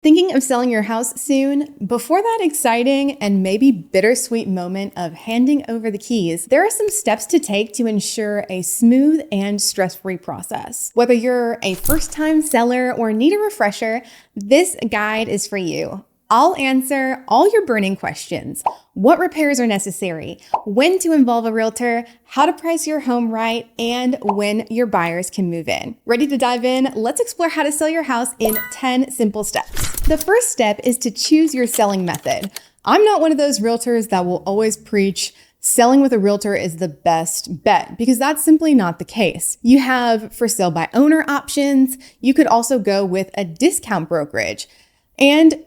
Thinking of selling your house soon? Before that exciting and maybe bittersweet moment of handing over the keys, there are some steps to take to ensure a smooth and stress-free process. Whether you're a first-time seller or need a refresher, this guide is for you. I'll answer all your burning questions. What repairs are necessary, when to involve a realtor, how to price your home right, and when your buyers can move in. Ready to dive in? Let's explore how to sell your house in 10 simple steps. The first step is to choose your selling method. I'm not one of those realtors that will always preach selling with a realtor is the best bet, because that's simply not the case. You have for sale by owner options. You could also go with a discount brokerage. And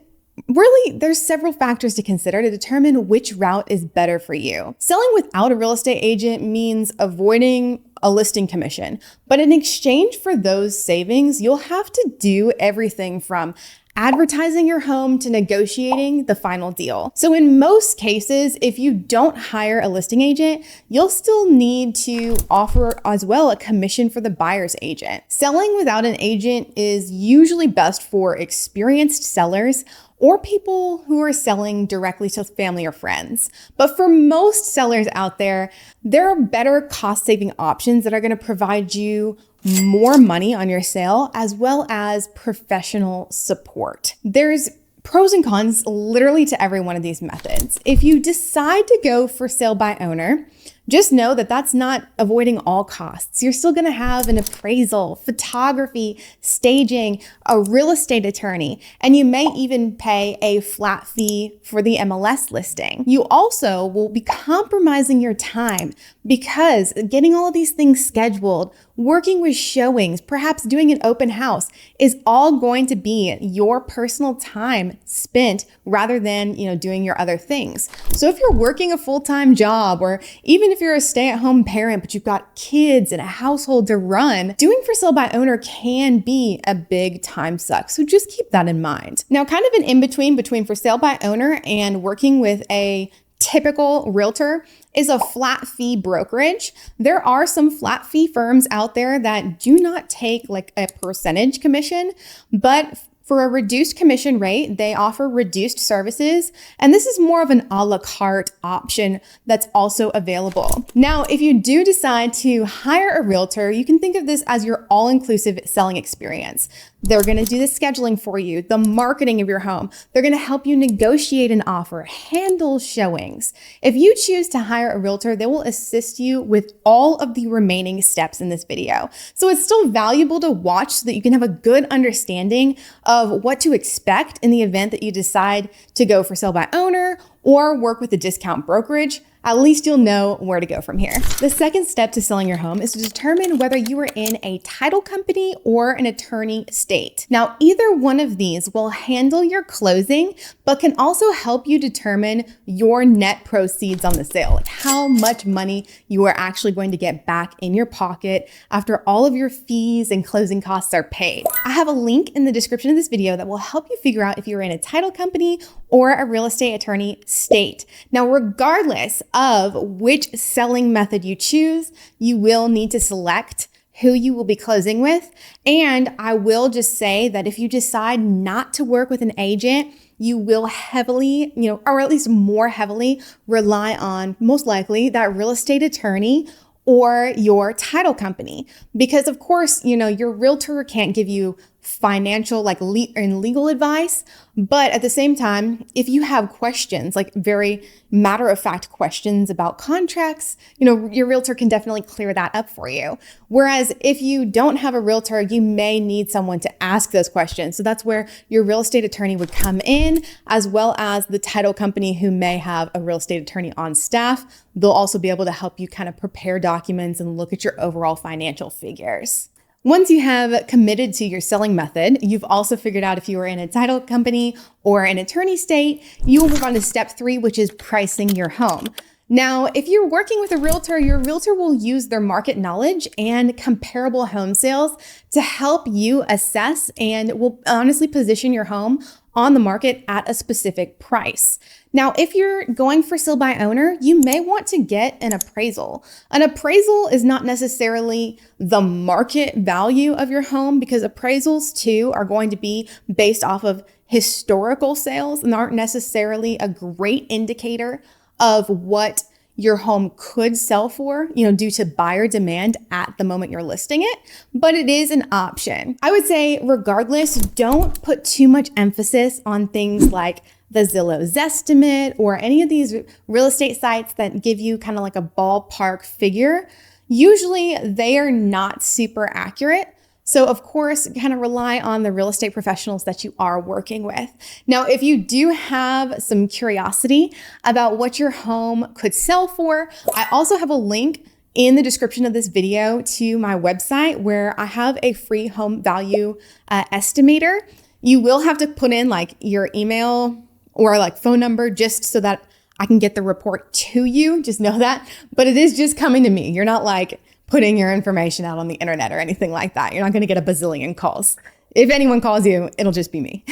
really, there's several factors to consider to determine which route is better for you. Selling without a real estate agent means avoiding a listing commission, but in exchange for those savings, you'll have to do everything from advertising your home to negotiating the final deal. So in most cases, if you don't hire a listing agent, you'll still need to offer as well a commission for the buyer's agent. Selling without an agent is usually best for experienced sellers or people who are selling directly to family or friends. But for most sellers out there are better cost-saving options that are gonna provide you more money on your sale, as well as professional support. There's pros and cons literally to every one of these methods. If you decide to go for sale by owner, just know that that's not avoiding all costs. You're still gonna have an appraisal, photography, staging, a real estate attorney, and you may even pay a flat fee for the MLS listing. You also will be compromising your time because getting all of these things scheduled, working with showings, perhaps doing an open house is all going to be your personal time spent rather than, doing your other things. So if you're working a full-time job, or even if you're a stay-at-home parent, but you've got kids and a household to run, doing for sale by owner can be a big time suck. So just keep that in mind. Now, kind of an in-between for sale by owner and working with a typical realtor is a flat fee brokerage. There are some flat fee firms out there that do not take like a percentage commission, but for a reduced commission rate, they offer reduced services, and this is more of an a la carte option that's also available. Now, if you do decide to hire a realtor, you can think of this as your all-inclusive selling experience. They're gonna do the scheduling for you, the marketing of your home. They're gonna help you negotiate an offer, handle showings. If you choose to hire a realtor, they will assist you with all of the remaining steps in this video. So it's still valuable to watch so that you can have a good understanding of what to expect in the event that you decide to go for sale by owner or work with a discount brokerage. At least you'll know where to go from here. The second step to selling your home is to determine whether you are in a title company or an attorney state. Now, either one of these will handle your closing, but can also help you determine your net proceeds on the sale, like how much money you are actually going to get back in your pocket after all of your fees and closing costs are paid. I have a link in the description of this video that will help you figure out if you're in a title company or a real estate attorney state. Now, regardless of which selling method you choose, you will need to select who you will be closing with. And I will just say that if you decide not to work with an agent, you will heavily, or at least more heavily rely on, most likely, that real estate attorney or your title company. Because of course, your realtor can't give you financial, and legal advice. But at the same time, if you have questions, like very matter-of-fact questions about contracts, your realtor can definitely clear that up for you. Whereas if you don't have a realtor, you may need someone to ask those questions. So that's where your real estate attorney would come in, as well as the title company who may have a real estate attorney on staff. They'll also be able to help you kind of prepare documents and look at your overall financial figures. Once you have committed to your selling method, you've also figured out if you are in a title company or an attorney state, you will move on to step 3, which is pricing your home. Now, if you're working with a realtor, your realtor will use their market knowledge and comparable home sales to help you assess and will honestly position your home on the market at a specific price. Now, if you're going for sale by owner, you may want to get an appraisal. An appraisal is not necessarily the market value of your home, because appraisals too are going to be based off of historical sales and aren't necessarily a great indicator of what your home could sell for, due to buyer demand at the moment you're listing it, but it is an option. I would say regardless, don't put too much emphasis on things like the Zillow Zestimate or any of these real estate sites that give you kind of like a ballpark figure. Usually they are not super accurate. So of course, kind of rely on the real estate professionals that you are working with. Now, if you do have some curiosity about what your home could sell for, I also have a link in the description of this video to my website where I have a free home value estimator. You will have to put in like your email or like phone number just so that I can get the report to you. Just know that. But it is just coming to me. You're not like putting your information out on the internet or anything like that. You're not going to get a bazillion calls. If anyone calls you, it'll just be me.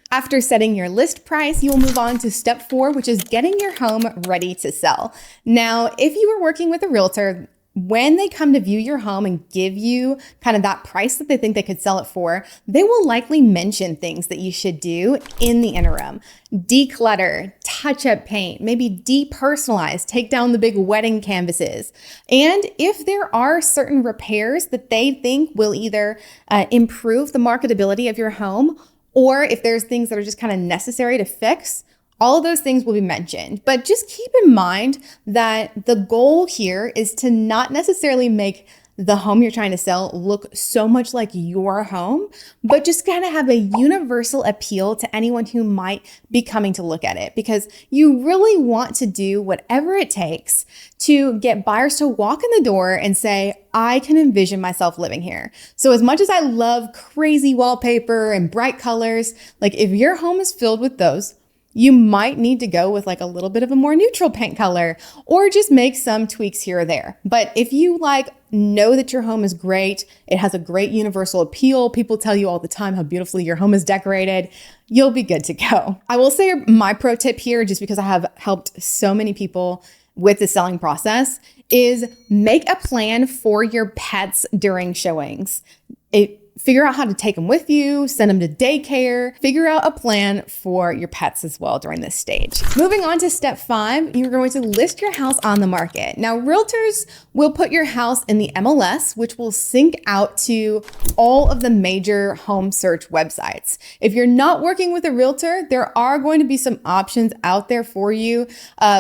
After setting your list price, you will move on to step 4, which is getting your home ready to sell. Now, if you are working with a realtor, when they come to view your home and give you kind of that price that they think they could sell it for, they will likely mention things that you should do in the interim. Declutter, touch up paint, maybe depersonalize, take down the big wedding canvases. And if there are certain repairs that they think will either improve the marketability of your home, or if there's things that are just kind of necessary to fix, all of those things will be mentioned. But just keep in mind that the goal here is to not necessarily make the home you're trying to sell look so much like your home, but just kind of have a universal appeal to anyone who might be coming to look at it, because you really want to do whatever it takes to get buyers to walk in the door and say, I can envision myself living here. So as much as I love crazy wallpaper and bright colors, like if your home is filled with those, you might need to go with like a little bit of a more neutral paint color or just make some tweaks here or there. But if you know that your home is great, it has a great universal appeal, people tell you all the time how beautifully your home is decorated, you'll be good to go. I will say my pro tip here, just because I have helped so many people with the selling process, is make a plan for your pets during showings. Figure out how to take them with you, send them to daycare, figure out a plan for your pets as well during this stage. Moving on to step 5, you're going to list your house on the market. Now, realtors will put your house in the MLS, which will sync out to all of the major home search websites. If you're not working with a realtor, there are going to be some options out there for you,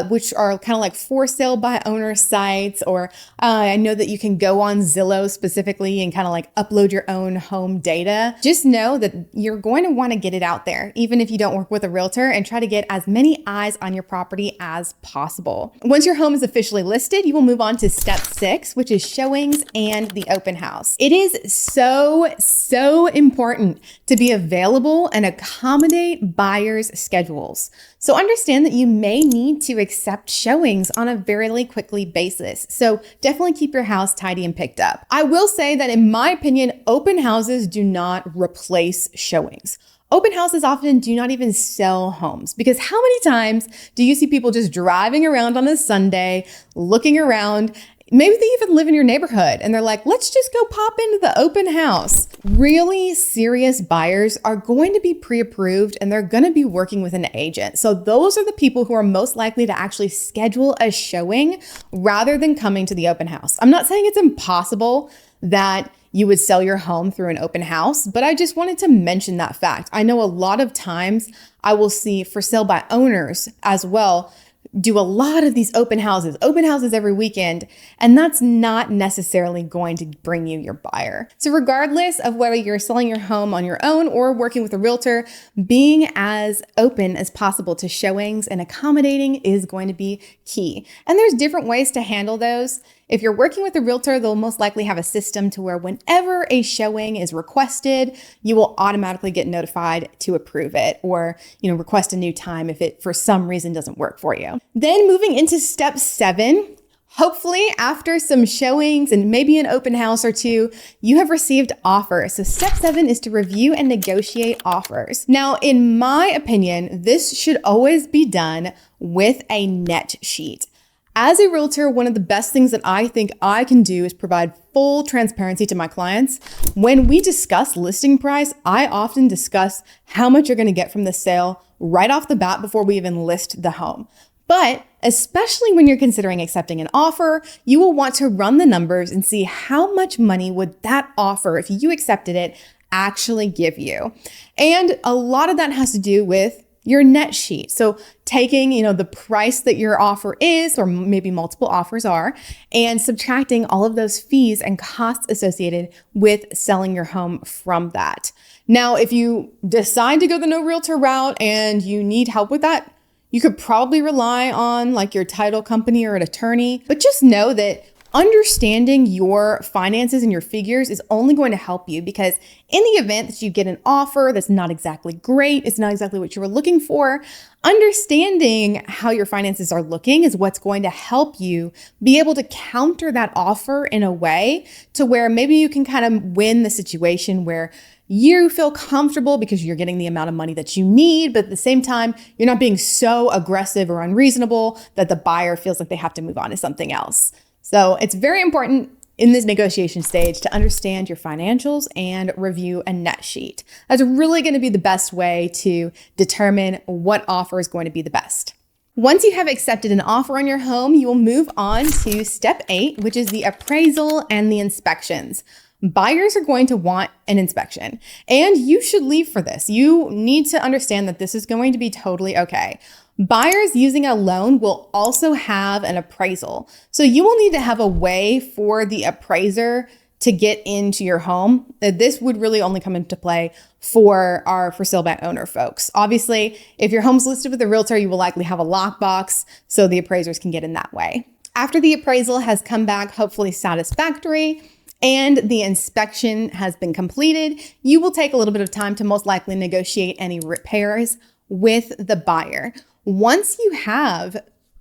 which are kind of like for sale by owner sites, or I know that you can go on Zillow specifically and kind of like upload your own home data. Just know that you're going to want to get it out there, even if you don't work with a realtor, and try to get as many eyes on your property as possible. Once your home is officially listed, you will move on to step 6, which is showings and the open house. It is so important to be available and accommodate buyers' schedules. So understand that you may need to accept showings on a very quickly basis. So definitely keep your house tidy and picked up. I will say that in my opinion, open houses do not replace showings. Open houses often do not even sell homes, because how many times do you see people just driving around on a Sunday, looking around? Maybe they even live in your neighborhood and they're like, let's just go pop into the open house. Really serious buyers are going to be pre-approved and they're going to be working with an agent. So those are the people who are most likely to actually schedule a showing rather than coming to the open house. I'm not saying it's impossible that you would sell your home through an open house, but I just wanted to mention that fact. I know a lot of times I will see for sale by owners as well do a lot of these open houses every weekend, and that's not necessarily going to bring you your buyer. So regardless of whether you're selling your home on your own or working with a realtor, being as open as possible to showings and accommodating is going to be key. And there's different ways to handle those. If you're working with a realtor, they'll most likely have a system to where whenever a showing is requested, you will automatically get notified to approve it, or, request a new time if it for some reason doesn't work for you. Then moving into step 7, hopefully after some showings and maybe an open house or two, you have received offers. So step 7 is to review and negotiate offers. Now, in my opinion, this should always be done with a net sheet. As a realtor, one of the best things that I think I can do is provide full transparency to my clients. When we discuss listing price, I often discuss how much you're going to get from the sale right off the bat before we even list the home. But especially when you're considering accepting an offer, you will want to run the numbers and see how much money would that offer, if you accepted it, actually give you. And a lot of that has to do with your net sheet. So taking, the price that your offer is, or maybe multiple offers are, and subtracting all of those fees and costs associated with selling your home from that. Now, if you decide to go the no realtor route and you need help with that, you could probably rely on like your title company or an attorney, but just know that understanding your finances and your figures is only going to help you, because in the event that you get an offer that's not exactly great, it's not exactly what you were looking for, understanding how your finances are looking is what's going to help you be able to counter that offer in a way to where maybe you can kind of win the situation where you feel comfortable because you're getting the amount of money that you need, but at the same time, you're not being so aggressive or unreasonable that the buyer feels like they have to move on to something else. So it's very important in this negotiation stage to understand your financials and review a net sheet. That's really going to be the best way to determine what offer is going to be the best. Once you have accepted an offer on your home, you will move on to step 8, which is the appraisal and the inspections. Buyers are going to want an inspection, and you should leave for this. You need to understand that this is going to be totally okay. Buyers using a loan will also have an appraisal. So you will need to have a way for the appraiser to get into your home. This would really only come into play for our for sale by owner folks. Obviously, if your home's listed with a realtor, you will likely have a lockbox so the appraisers can get in that way. After the appraisal has come back, hopefully satisfactory, and the inspection has been completed, you will take a little bit of time to most likely negotiate any repairs with the buyer. Once you have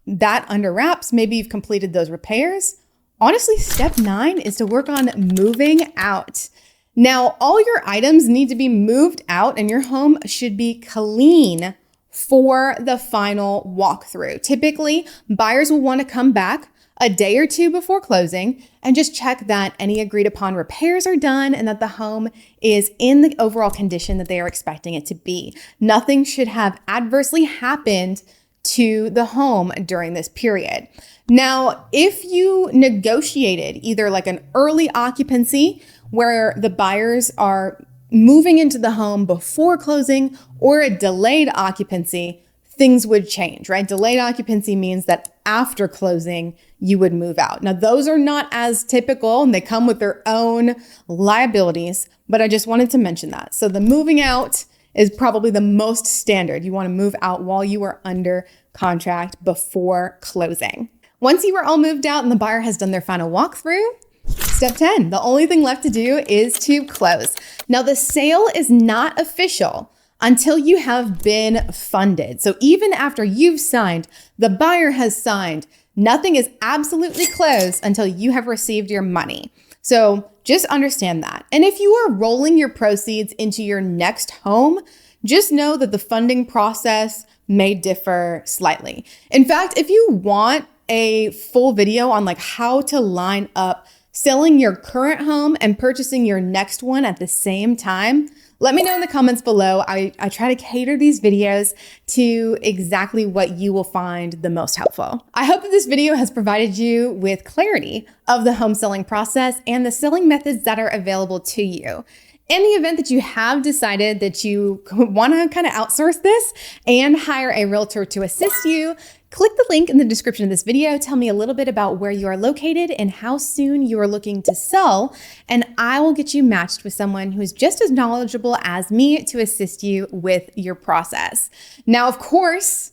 that under wraps, maybe you've completed those repairs, honestly, step 9 is to work on moving out. Now, all your items need to be moved out and your home should be clean for the final walkthrough. Typically, buyers will want to come back a day or two before closing and just check that any agreed upon repairs are done and that the home is in the overall condition that they are expecting it to be. Nothing should have adversely happened to the home during this period. Now, if you negotiated either like an early occupancy where the buyers are moving into the home before closing, or a delayed occupancy, things would change, right? Delayed occupancy means that after closing, you would move out. Now, those are not as typical and they come with their own liabilities, but I just wanted to mention that. So the moving out is probably the most standard. You want to move out while you are under contract before closing. Once you are all moved out and the buyer has done their final walkthrough, step 10, the only thing left to do is to close. Now, the sale is not official until you have been funded. So even after you've signed, the buyer has signed, nothing is absolutely closed until you have received your money. So just understand that. And if you are rolling your proceeds into your next home, just know that the funding process may differ slightly. In fact, if you want a full video on like how to line up selling your current home and purchasing your next one at the same time, let me know in the comments below. I try to cater these videos to exactly what you will find the most helpful. I hope that this video has provided you with clarity of the home selling process and the selling methods that are available to you. In the event that you have decided that you want to kind of outsource this and hire a realtor to assist you, click the link in the description of this video. Tell me a little bit about where you are located and how soon you are looking to sell, and I will get you matched with someone who is just as knowledgeable as me to assist you with your process. Now, of course,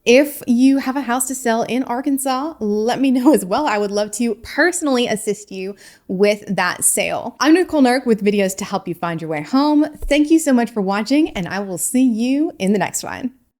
if you have a house to sell in Arkansas, let me know as well. I would love to personally assist you with that sale. I'm Nicole with videos to help you find your way home. Thank you so much for watching, and I will see you in the next one.